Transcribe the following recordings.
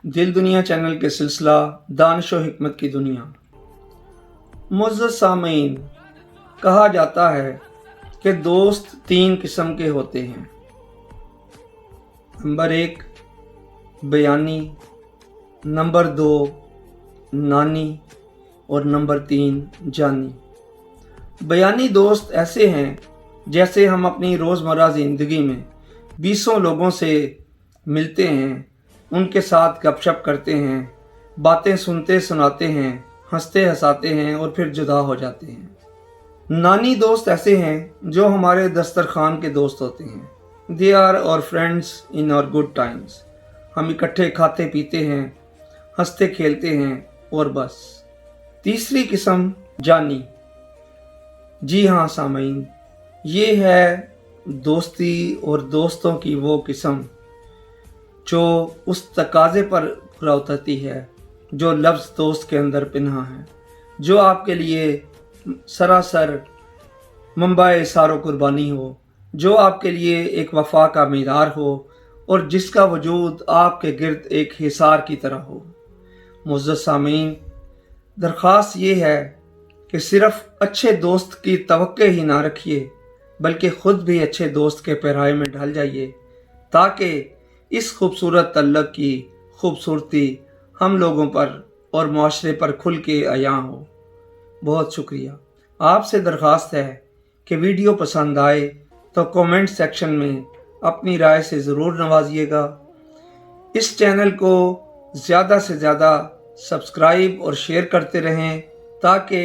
दिल दुनिया चैनल के सिलसिला दानिश व हिकमत की दुनिया। मुअज़्ज़ज़ सामीन, कहा जाता है कि दोस्त 3 किस्म के होते हैं। नंबर 1 बयानी, नंबर 2 नानी और नंबर 3 जानी। बयानी दोस्त ऐसे हैं जैसे हम अपनी रोज़मर्रा ज़िंदगी में 20 लोगों से मिलते हैं, उनके साथ गपशप करते हैं, बातें सुनते सुनाते हैं, हंसते हंसाते हैं और फिर जुदा हो जाते हैं। नानी दोस्त ऐसे हैं जो हमारे दस्तरखान के दोस्त होते हैं। They are our friends in our good times. हम इकट्ठे खाते पीते हैं, हंसते खेलते हैं और बस। तीसरी किस्म जानी। जी हाँ सामीन, ये है दोस्ती और दोस्तों की वो किस्म जो उस तकाज़े पर पूरा उतरती है जो लफ्ज़ दोस्त के अंदर पिन्हा है, जो आपके लिए सरासर मंबाए सारो कुर्बानी हो, जो आपके लिए एक वफ़ा का मीरार हो और जिसका वजूद आपके गिर्द एक हिसार की तरह हो। मुअज़्ज़ज़ सामीन, दरख्वास्त ये है कि सिर्फ़ अच्छे दोस्त की तवक्के ही ना रखिए, बल्कि ख़ुद भी अच्छे दोस्त के पैराए में ढल जाइए, ताकि इस खूबसूरत तल्लक़ की खूबसूरती हम लोगों पर और मुआशरे पर खुल के अयां हो। बहुत शुक्रिया। आपसे दरख्वास्त है कि वीडियो पसंद आए तो कमेंट सेक्शन में अपनी राय से ज़रूर नवाजिएगा। इस चैनल को ज़्यादा से ज़्यादा सब्सक्राइब और शेयर करते रहें ताकि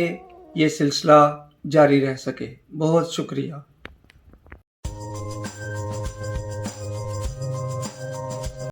ये सिलसिला जारी रह सके। बहुत शुक्रिया।